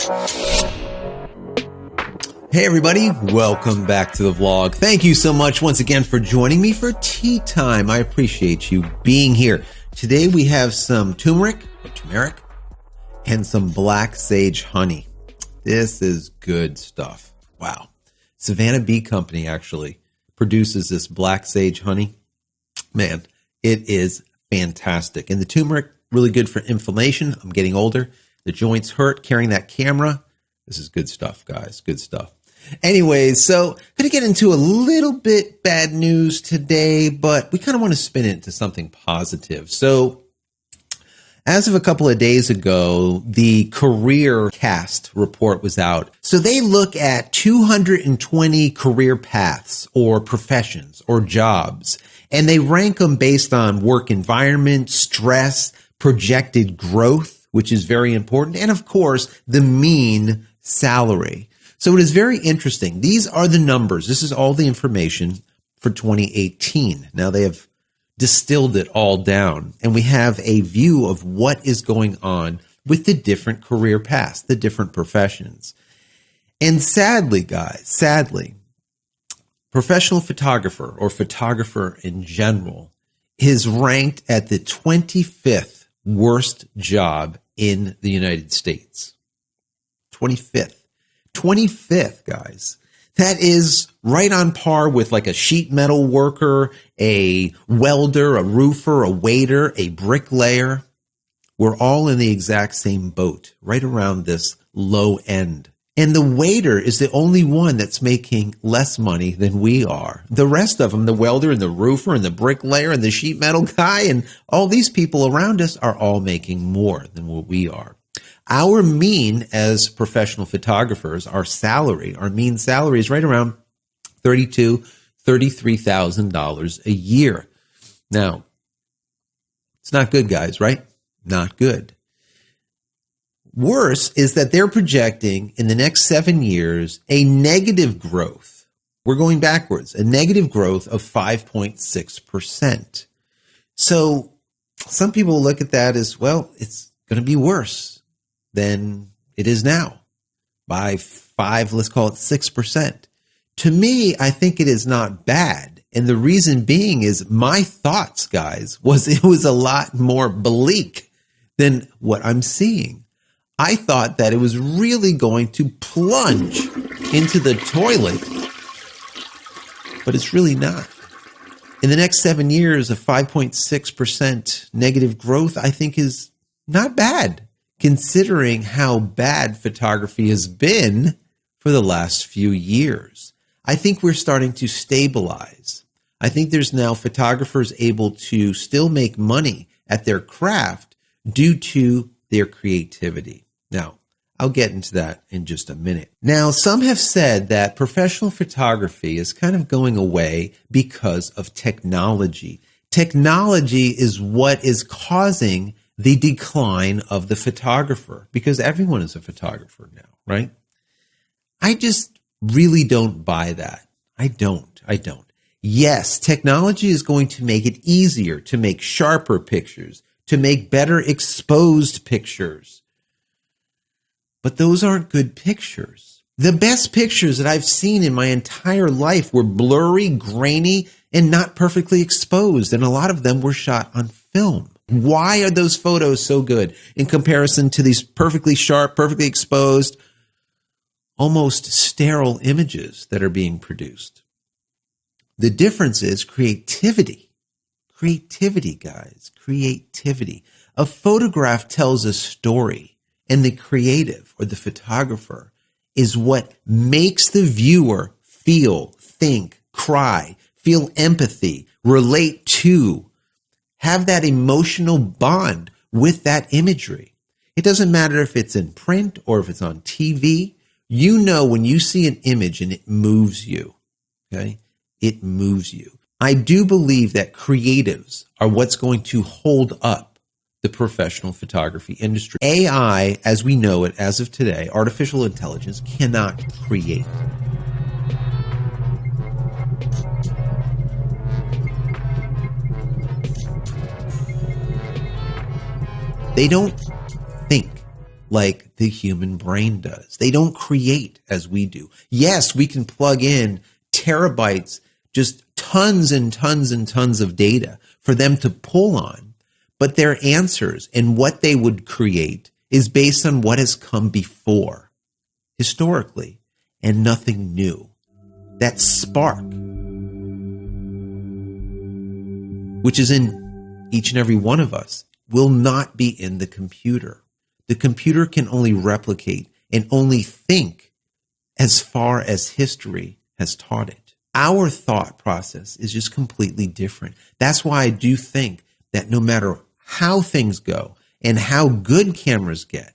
Hey everybody, welcome back to the vlog. Thank you so much once again for joining me for tea time. I appreciate you being here. Today we have some turmeric, and some black sage honey. This is good stuff. Wow. Savannah Bee Company actually produces this black sage honey. Man, it is fantastic. And the turmeric, really good for inflammation. I'm getting older. The joints hurt carrying that camera. This is good stuff, guys. Good stuff. Anyways, so going to get into a little bit bad news today, but we kind of want to spin it into something positive. So as of a couple of days ago, the CareerCast report was out. So they look at 220 career paths or professions or jobs, and they rank them based on work environment, stress, projected growth, which is very important, and of course, the mean salary. So it is very interesting. These are the numbers. This is all the information for 2018. Now they have distilled it all down, and we have a view of what is going on with the different career paths, the different professions. And sadly, guys, professional photographer or photographer in general is ranked at the 25th worst job in the United States. 25th, guys. That is right on par with like a sheet metal worker, a welder, a roofer, a waiter, a bricklayer. We're all in the exact same boat, right around this low end. And the waiter is the only one that's making less money than we are. The rest of them, the welder and the roofer and the bricklayer and the sheet metal guy and all these people around us are all making more than what we are. Our mean as professional photographers, our mean salary is right around $32,000, $33,000 a year. Now, it's not good, guys, right? Not good. Worse is that they're projecting in the next 7 years a negative growth. We're going backwards, a negative growth of 5.6%. So some people look at that as, well, it's going to be worse than it is now by 5, let's call it 6%. To me, I think it is not bad. And the reason being is my thoughts, guys, was it was a lot more bleak than what I'm seeing. I thought that it was really going to plunge into the toilet, but it's really not. In the next 7 years, a 5.6% negative growth, I think is not bad, considering how bad photography has been for the last few years. I think we're starting to stabilize. I think there's now photographers able to still make money at their craft due to their creativity. Now, I'll get into that in just a minute. Now, some have said that professional photography is kind of going away because of technology. Technology is what is causing the decline of the photographer, because everyone is a photographer now, right? I just really don't buy that. I don't. Yes, technology is going to make it easier to make sharper pictures, to make better exposed pictures. But those aren't good pictures. The best pictures that I've seen in my entire life were blurry, grainy, and not perfectly exposed. And a lot of them were shot on film. Why are those photos so good in comparison to these perfectly sharp, perfectly exposed, almost sterile images that are being produced? The difference is creativity. Creativity, guys. Creativity. A photograph tells a story, and the creative or the photographer is what makes the viewer feel, think, cry, feel empathy, relate to, have that emotional bond with that imagery. It doesn't matter if it's in print or if it's on TV. You know when you see an image and it moves you, okay? It moves you. I do believe that creatives are what's going to hold up the professional photography industry. AI, as we know it as of today, artificial intelligence, cannot create. They don't think. like the human brain does. They don't create as we do. Yes, we can plug in terabytes, just tons and tons and tons of data for them to pull on, but their answers and what they would create is based on what has come before, historically, and nothing new. That spark, which is in each and every one of us, will not be in the computer. The computer can only replicate and only think as far as history has taught it. Our thought process is just completely different. That's why I do think that no matter how things go and how good cameras get,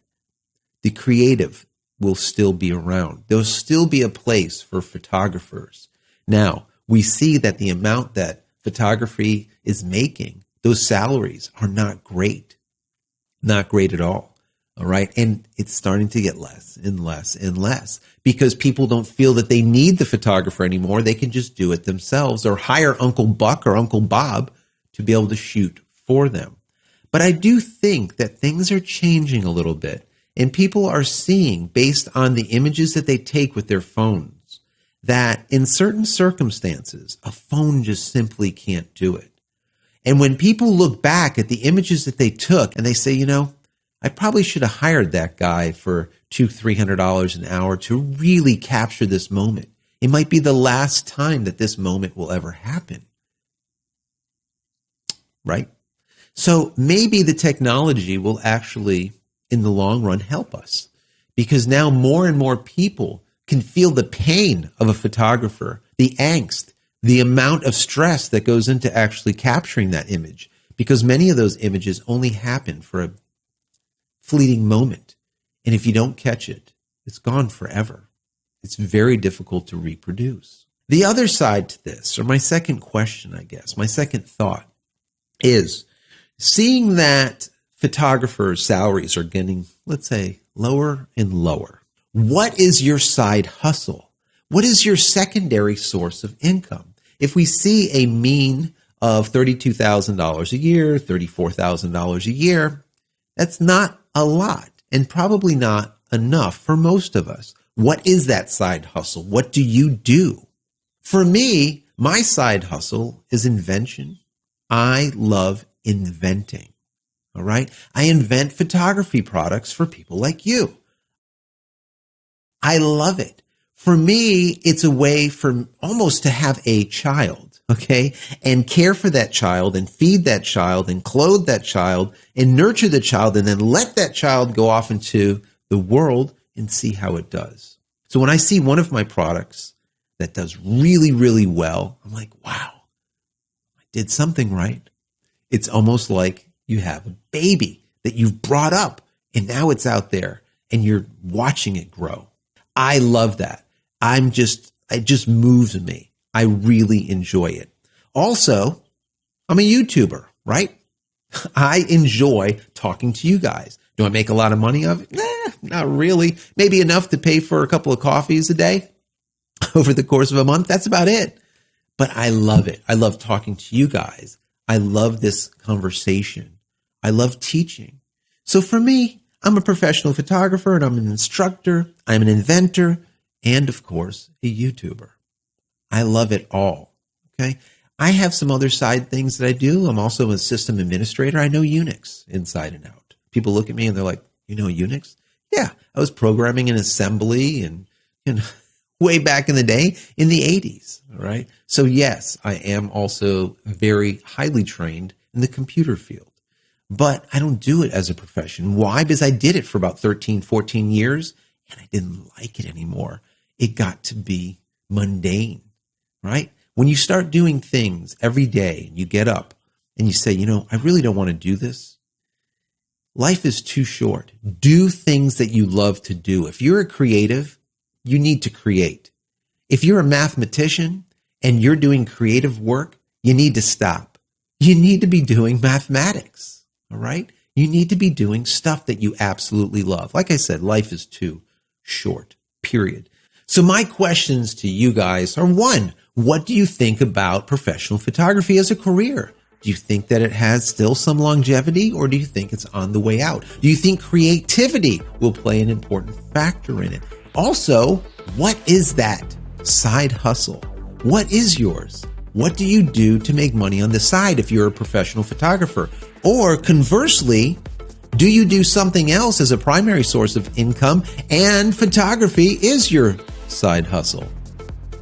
the creative will still be around. There'll still be a place for photographers. Now, we see that the amount that photography is making, those salaries are not great. Not great at all. All right. And it's starting to get less and less and less because people don't feel that they need the photographer anymore. They can just do it themselves or hire Uncle Buck or Uncle Bob to be able to shoot for them. But I do think that things are changing a little bit and people are seeing, based on the images that they take with their phones, that in certain circumstances, a phone just simply can't do it. And when people look back at the images that they took and they say, I probably should have hired that guy for $200-300 an hour to really capture this moment. It might be the last time that this moment will ever happen. Right? So maybe the technology will actually, in the long run, help us because now more and more people can feel the pain of a photographer, the angst, the amount of stress that goes into actually capturing that image because many of those images only happen for a fleeting moment. And if you don't catch it, it's gone forever. It's very difficult to reproduce. The other side to this, or my second question, I guess, my second thought is seeing that photographers' salaries are getting, let's say, lower and lower. What is your side hustle? What is your secondary source of income? If we see a mean of $32,000 a year, $34,000 a year, that's not a lot and probably not enough for most of us. What is that side hustle? What do you do? For me, my side hustle is invention. I love inventing. All right. I invent photography products for people like you. I love it. For me, it's a way for almost to have a child, okay, and care for that child and feed that child and clothe that child and nurture the child and then let that child go off into the world and see how it does. So when I see one of my products that does really, really well, I'm like, wow, I did something right. It's almost like you have a baby that you've brought up and now it's out there and you're watching it grow. I love that. It just moves me. I really enjoy it. Also, I'm a YouTuber, right? I enjoy talking to you guys. Do I make a lot of money of it? Not really. Maybe enough to pay for a couple of coffees a day over the course of a month. That's about it. But I love it. I love talking to you guys. I love this conversation. I love teaching. So for me, I'm a professional photographer and I'm an instructor. I'm an inventor and, of course, a YouTuber. I love it all. Okay. I have some other side things that I do. I'm also a system administrator. I know Unix inside and out. People look at me and they're like, you know Unix? Yeah. I was programming in assembly and way back in the day in the 80s. All right. So yes, I am also very highly trained in the computer field, but I don't do it as a profession. Why? Because I did it for about 13, 14 years and I didn't like it anymore. It got to be mundane, right? When you start doing things every day, you get up and you say, I really don't want to do this. Life is too short. Do things that you love to do. If you're a creative, you need to create. If you're a mathematician and you're doing creative work, you need to stop. You need to be doing mathematics, all right? You need to be doing stuff that you absolutely love. Like I said, life is too short, period. So my questions to you guys are, one, what do you think about professional photography as a career? Do you think that it has still some longevity, or do you think it's on the way out? Do you think creativity will play an important factor in it? Also, what is that side hustle? What is yours? What do you do to make money on the side if you're a professional photographer? Or conversely, do you do something else as a primary source of income and photography is your side hustle?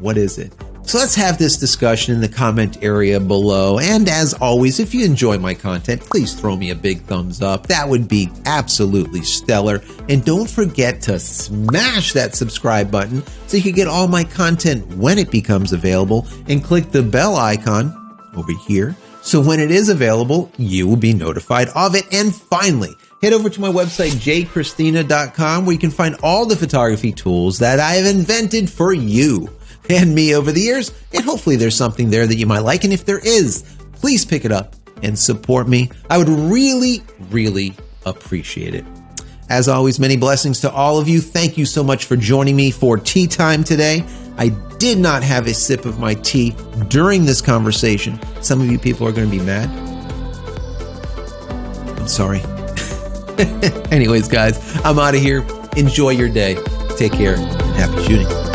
What is it? So let's have this discussion in the comment area below. And as always, if you enjoy my content, please throw me a big thumbs up. That would be absolutely stellar. And don't forget to smash that subscribe button so you can get all my content when it becomes available, and click the bell icon over here so when it is available, you will be notified of it. And finally, head over to my website, JCristina.com, where you can find all the photography tools that I have invented for you and me over the years, and hopefully there's something there that you might like. And if there is, please pick it up and support me. I would really, really appreciate it. As always, many blessings to all of you. Thank you so much for joining me for tea time today. I did not have a sip of my tea during this conversation. Some of you people are going to be mad. I'm sorry. Anyways, guys, I'm out of here. Enjoy your day. Take care and happy shooting.